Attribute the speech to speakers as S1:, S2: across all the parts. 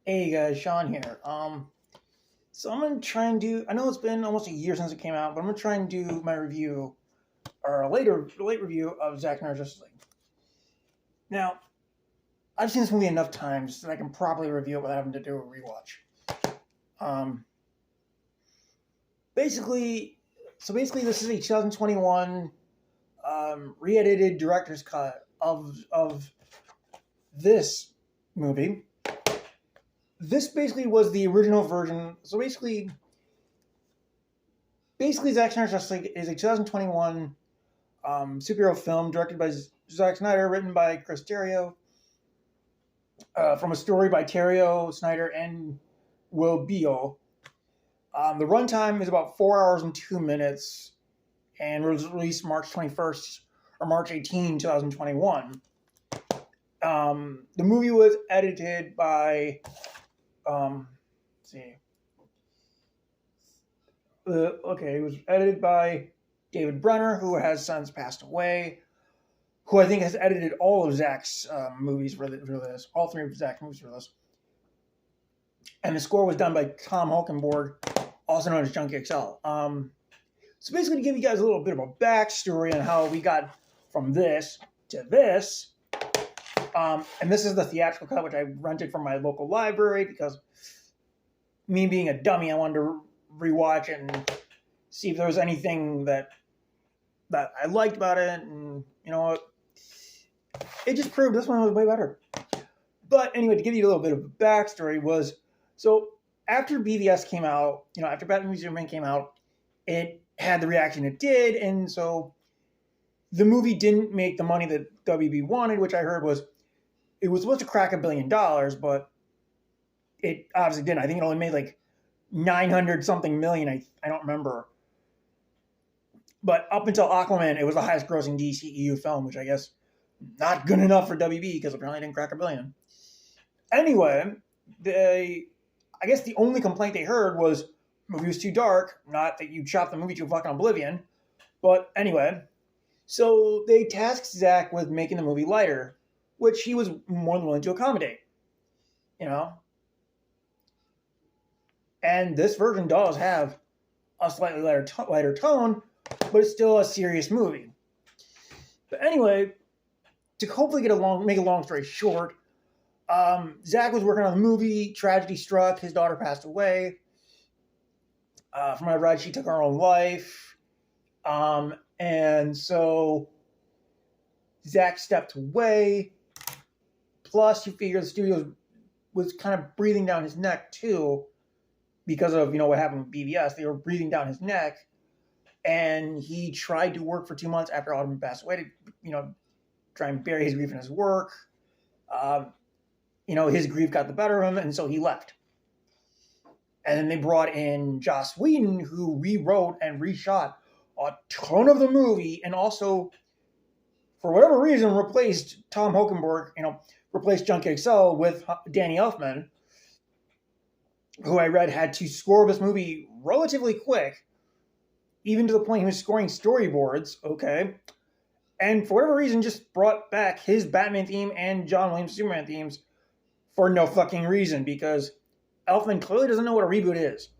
S1: Hey guys, Sean here. So I'm gonna try and do. I know it's been almost a year since it came out, but I'm gonna try and do my review or a late review of Zack Snyder's Justice League. Now, I've seen this movie enough times that I can properly review it without having to do a rewatch. Um, basically, this is a 2021 re-edited director's cut of this movie. This basically was the original version. So basically, Zack Snyder's Justice League is a 2021 superhero film directed by Zack Snyder, written by Chris Terrio, from a story by Terrio, Snyder, and Will Beal. The runtime is about 4 hours and 2 minutes, and was released March 21st or March 18, 2021. The movie was edited by let's see. It was edited by David Brenner, who has since passed away, who I think has edited all of Zack's movies for this, all three of Zack's movies for this. And the score was done by Tom Holkenborg, also known as Junkie XL. So basically, to give you guys a little bit of a backstory on how we got from this to this, and this is the theatrical cut, which I rented from my local library because me being a dummy, I wanted to rewatch it and see if there was anything that I liked about it, and you know, it just proved this one was way better. But anyway, to give you a little bit of a backstory was, so after BVS came out, after Batman v Superman came out, it had the reaction it did, and so the movie didn't make the money that WB wanted, which I heard was it was supposed to crack $1 billion, but it obviously didn't. I think it only made like 900 something million. I don't remember. But up until Aquaman, it was the highest grossing DCEU film, which I guess not good enough for WB because apparently it didn't crack $1 billion. Anyway, I guess the only complaint they heard was the movie was too dark. Not that you chopped the movie to fucking oblivion. But anyway, so they tasked Zack with making the movie lighter, which he was more than willing to accommodate. And this version does have a slightly lighter tone, but it's still a serious movie. But anyway, to hopefully make a long story short, Zack was working on the movie. Tragedy struck. His daughter passed away. From what I read, she took her own life. And so Zack stepped away. Plus, you figure the studio was kind of breathing down his neck too, because of what happened with BVS. They were breathing down his neck, and he tried to work for 2 months after Autumn passed away to try and bury his grief in his work. His grief got the better of him, and so he left. And then they brought in Joss Whedon, who rewrote and reshot a ton of the movie, and also, for whatever reason, replaced Tom Holkenborg, replaced Junkie XL with Danny Elfman, who I read had to score this movie relatively quick, even to the point he was scoring storyboards, okay? And for whatever reason, just brought back his Batman theme and John Williams' Superman themes for no fucking reason, because Elfman clearly doesn't know what a reboot is.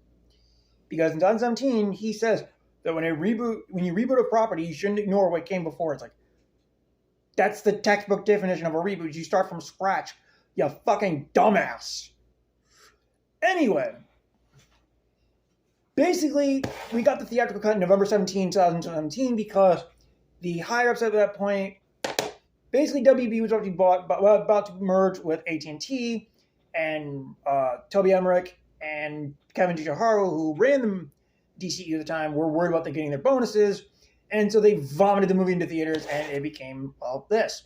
S1: Because in 2017, he says that when you reboot a property, you shouldn't ignore what came before. It's like, that's the textbook definition of a reboot. You start from scratch, you fucking dumbass. Anyway, basically, we got the theatrical cut November 17, 2017, because the higher-ups at that point, basically WB was already about to merge with AT&T, and Toby Emmerich and Kevin DiCiaro, who ran the DCU at the time, were worried about them getting their bonuses, and so they vomited the movie into theaters, and it became, this.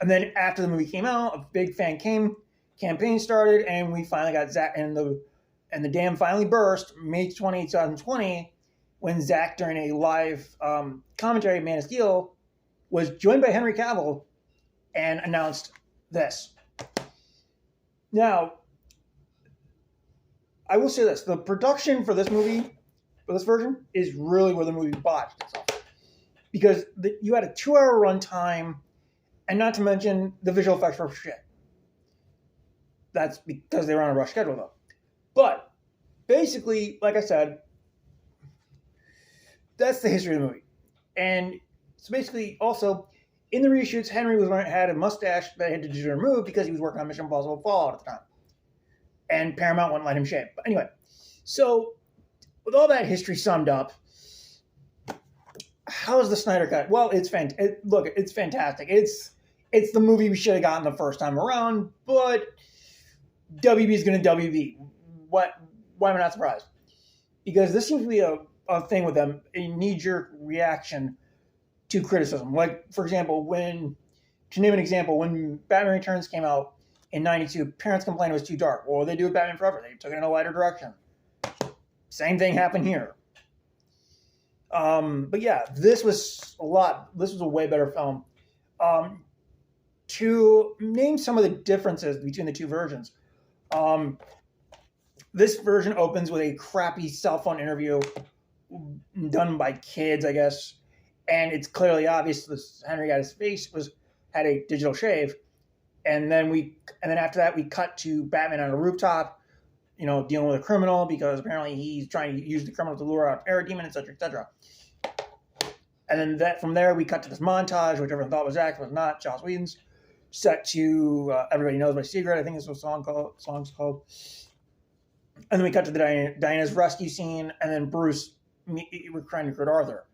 S1: And then after the movie came out, a big fan campaign started, and we finally got Zack, and the dam finally burst May 20, 2020, when Zack, during a live commentary of Man of Steel, was joined by Henry Cavill and announced this. Now, I will say this: the production for this movie, for this version, is really where the movie botched itself, because you had a 2-hour runtime, and not to mention the visual effects were shit. That's because they were on a rush schedule, though. But basically, like I said, that's the history of the movie. And so basically, also in the reshoots, Henry had a mustache that had to be removed because he was working on Mission Impossible Fallout at the time, and Paramount wouldn't let him shave. But anyway, so with all that history summed up, how's the Snyder Cut? Well, it's fantastic. Look, it's fantastic. It's the movie we should have gotten the first time around, but WB is going to WB. Why am I not surprised? Because this seems to be a thing with them, a knee-jerk reaction to criticism. Like, for example, to name an example, when Batman Returns came out in 92, parents complained it was too dark. Well, they do with Batman Forever. They took it in a lighter direction. Same thing happened here. But yeah, this was a way better film. To name some of the differences between the two versions, this version opens with a crappy cell phone interview done by kids, I guess, and it's clearly obvious this Henry got his face had a digital shave, and then after that we cut to Batman on a rooftop, dealing with a criminal because apparently he's trying to use the criminal to lure out a parademon, etc., etc. And then from there we cut to this montage, which everyone thought was Zack, was not. Joss Whedon's set to Everybody Knows My Secret. I think this was song's called. And then we cut to the Diana's rescue scene, and then Bruce trying to recruit Arthur.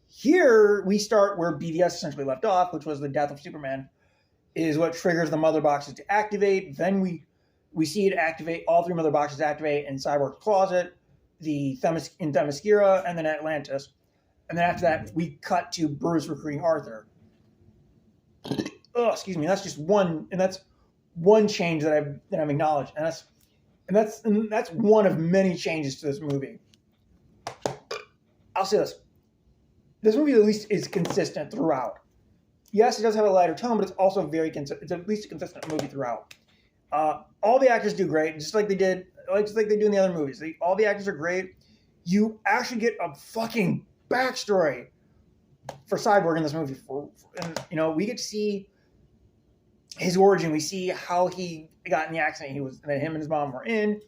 S1: Here we start where BVS essentially left off, which was the death of Superman, is what triggers the mother boxes to activate. Then we see it activate, all three mother boxes activate in Cyborg's closet, in Themyscira, and then Atlantis. And then after that, we cut to Bruce recruiting Arthur. Oh, excuse me. That's just one, and that's one change that I've acknowledged, and that's one of many changes to this movie. I'll say this: this movie at least is consistent throughout. Yes, it does have a lighter tone, but it's also it's at least a consistent movie throughout. All the actors do great, just like they do in the other movies. All the actors are great. You actually get a fucking backstory for Cyborg in this movie. We get to see his origin. We see how he got in the accident that him and his mom were in.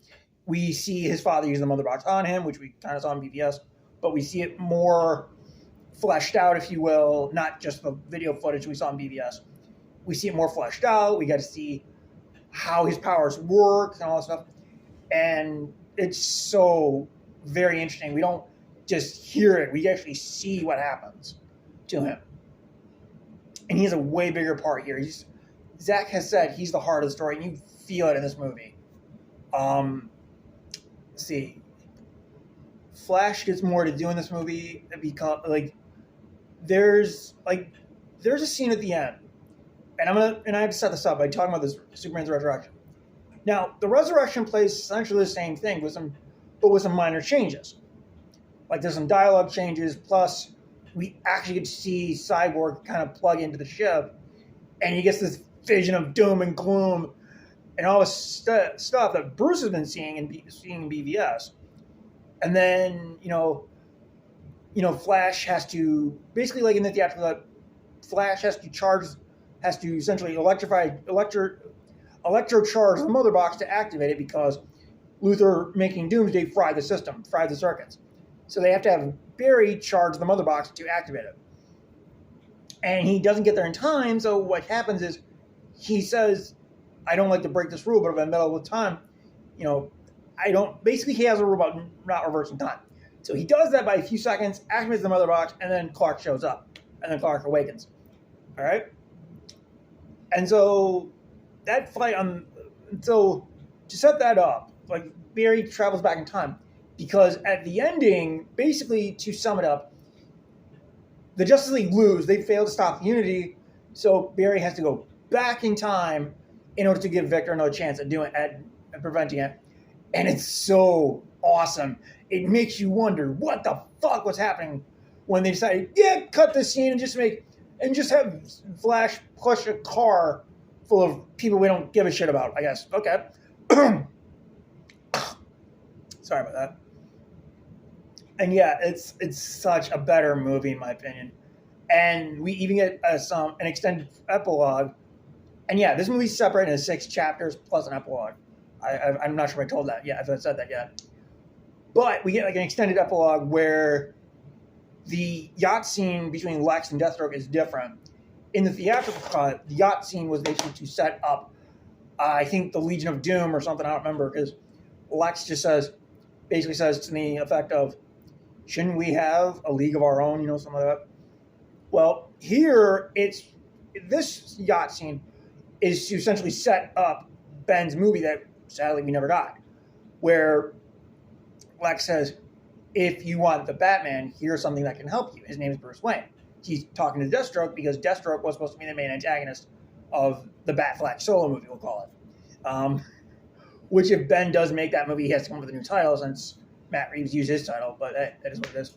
S1: We see his father use the mother box on him, which we kind of saw in BVS, but we see it more fleshed out, if you will, not just the video footage we saw in BVS. We see it more fleshed out. We got to see how his powers work and all that stuff. And it's so very interesting. We don't just hear it. We actually see what happens to him. And he has a way bigger part here. Zack has said he's the heart of the story, and you feel it in this movie. Let's see. Flash gets more to do in this movie because, there's a scene at the end, and I have to set this up by talking about this Superman's resurrection. Now, the resurrection plays essentially the same thing with some minor changes. Like there's some dialogue changes, plus we actually get to see Cyborg kind of plug into the ship, and he gets this vision of doom and gloom and all this stuff that Bruce has been seeing in BVS. And then, Flash has to, basically like in the theatrical, Flash has to essentially electrocharge the mother box to activate it because Luthor making Doomsday fried the circuits. So they have to have Barry charge the mother box to activate it. And he doesn't get there in time, so what happens is he says, I don't like to break this rule, but if I'm in the middle of time, basically he has a rule about not reversing time. So he does that by a few seconds, activates the mother box, and then Clark shows up. And then Clark awakens. All right? And so that fight to set that up, Barry travels back in time. Because at the ending, basically, to sum it up, the Justice League lose. They fail to stop Unity, so Barry has to go back in time in order to give Victor another chance at preventing it. And it's so awesome. It makes you wonder what the fuck was happening when they decided, cut this scene and just have Flash push a car full of people we don't give a shit about, I guess. Okay. Sorry about that. And yeah, it's such a better movie in my opinion. And we even get an extended epilogue And yeah, this movie's separated into 6 chapters plus an epilogue. I'm not sure if I told that yet, if I said that yet. But we get like an extended epilogue where the yacht scene between Lex and Deathstroke is different. In the theatrical cut, the yacht scene was basically to set up, I think, the Legion of Doom or something. I don't remember, because Lex just basically says to the effect of, shouldn't we have a league of our own, something like that. Well, here, this yacht scene is to essentially set up Ben's movie that sadly we never got, where Lex says, if you want the Batman, here's something that can help you. His name is Bruce Wayne. He's talking to Deathstroke because Deathstroke was supposed to be the main antagonist of the Batfleck solo movie, we'll call it. Which, if Ben does make that movie, he has to come up with a new title since Matt Reeves used his title, but that is what it is.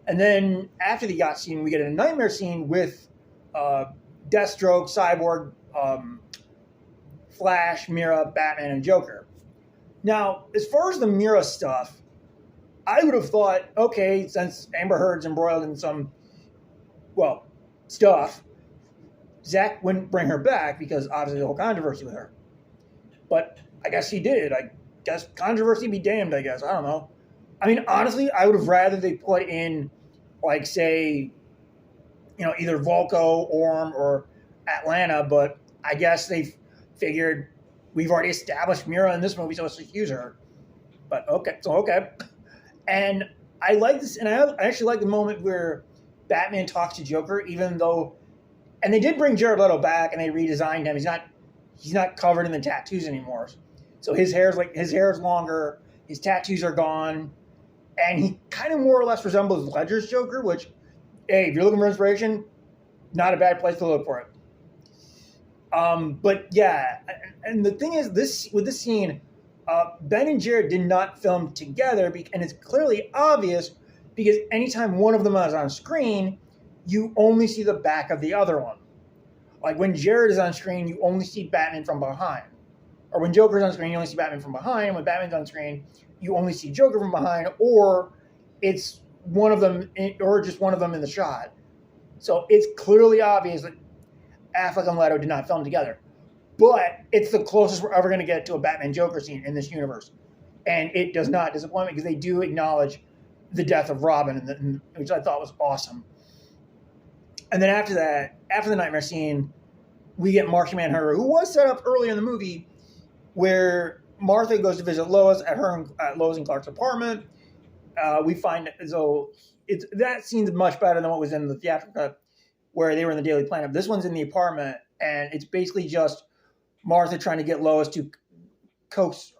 S1: And then after the yacht scene, we get a nightmare scene with Deathstroke, Cyborg, Flash, Mira, Batman, and Joker. Now, as far as the Mira stuff, I would have thought, okay, since Amber Heard's embroiled in some, stuff, Zack wouldn't bring her back because obviously the whole controversy with her. But I guess he did. I guess controversy be damned, I guess. I don't know. I mean, honestly, I would have rather they put in, like, say, either Volko, Orm, or Atlanta, but I guess they figured we've already established Mira in this movie, so let's just use her. But okay. And I like this, and I actually like the moment where Batman talks to Joker, even though, and they did bring Jared Leto back, and they redesigned him. He's not covered in the tattoos anymore, so his hair's longer, his tattoos are gone, and he kind of more or less resembles Ledger's Joker. Which, hey, if you're looking for inspiration, not a bad place to look for it. But yeah, and the thing is, with this scene, Ben and Jared did not film together, and it's clearly obvious because anytime one of them is on screen, you only see the back of the other one. Like when Jared is on screen, you only see Batman from behind. Or when Joker's on screen, you only see Batman from behind. When Batman's on screen, you only see Joker from behind, or it's one of them, or just one of them in the shot. So it's clearly obvious that Affleck and Leto did not film together. But it's the closest we're ever going to get to a Batman-Joker scene in this universe. And it does not disappoint me because they do acknowledge the death of Robin, which I thought was awesome. And then after that, after the nightmare scene, we get Martian Manhunter, who was set up earlier in the movie, where Martha goes to visit Lois at Lois and Clark's apartment. We find that scene's much better than what was in the theatrical cut, where they were in the Daily Planet. This one's in the apartment, and it's basically just Martha trying to get Lois to coax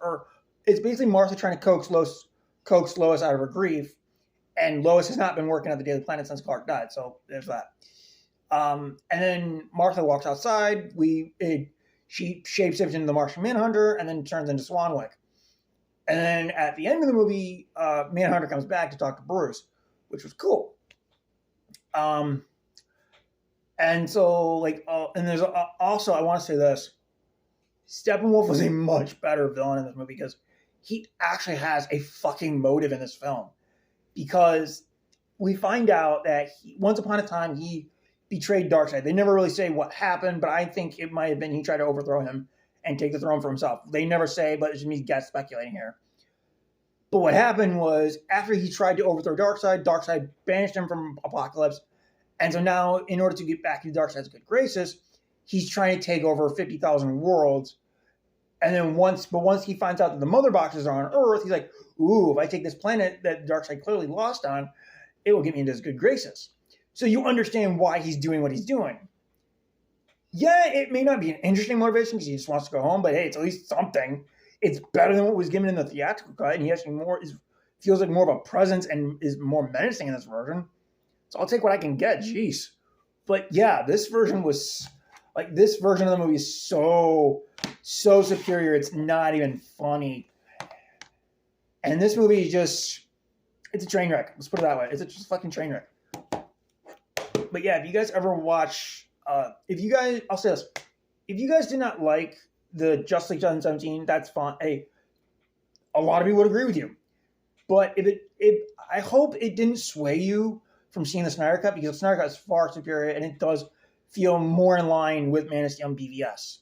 S1: Lois out of her grief, and Lois has not been working at the Daily Planet since Clark died, so there's that. And then Martha walks outside. She shapeshifts into the Martian Manhunter and then turns into Swanwick. And then at the end of the movie, Manhunter comes back to talk to Bruce, which was cool. And so, and there's also, I want to say this, Steppenwolf was a much better villain in this movie because he actually has a fucking motive in this film. Because we find out that once upon a time, he betrayed Darkseid. They never really say what happened, but I think it might have been he tried to overthrow him and take the throne for himself. They never say, but it's just me speculating here. But what happened was, after he tried to overthrow Darkseid banished him from Apocalypse. And so now, in order to get back to Darkseid's good graces, he's trying to take over 50,000 worlds. And then once he finds out that the mother boxes are on Earth, he's like, ooh, if I take this planet that Darkseid clearly lost on, it will get me into his good graces. So you understand why he's doing what he's doing. Yeah, it may not be an interesting motivation because he just wants to go home, but hey, it's at least something. It's better than what was given in the theatrical cut, and he actually feels like more of a presence and is more menacing in this version. So I'll take what I can get, jeez. But yeah, this version of the movie is so superior, it's not even funny. And this movie is it's a train wreck. Let's put it that way. It's just a fucking train wreck. But yeah, if you guys ever watch, I'll say this. If you guys did not like the Justice League 2017, that's fine. Hey, a lot of people would agree with you. But I hope it didn't sway you from seeing the Snyder Cut, because the Snyder Cut is far superior, and it does feel more in line with Man of Steel and BVS.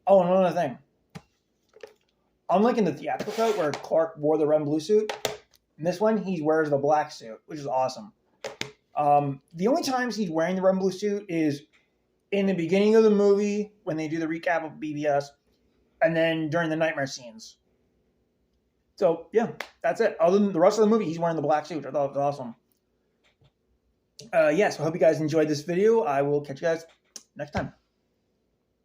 S1: Oh, and another thing. Unlike in the theatrical cut where Clark wore the red and blue suit, in this one he wears the black suit, which is awesome. The only times he's wearing the red and blue suit is in the beginning of the movie when they do the recap of BVS, and then during the nightmare scenes. So, yeah, that's it. Other than the rest of the movie, he's wearing the black suit. I thought it was awesome. So I hope you guys enjoyed this video. I will catch you guys next time.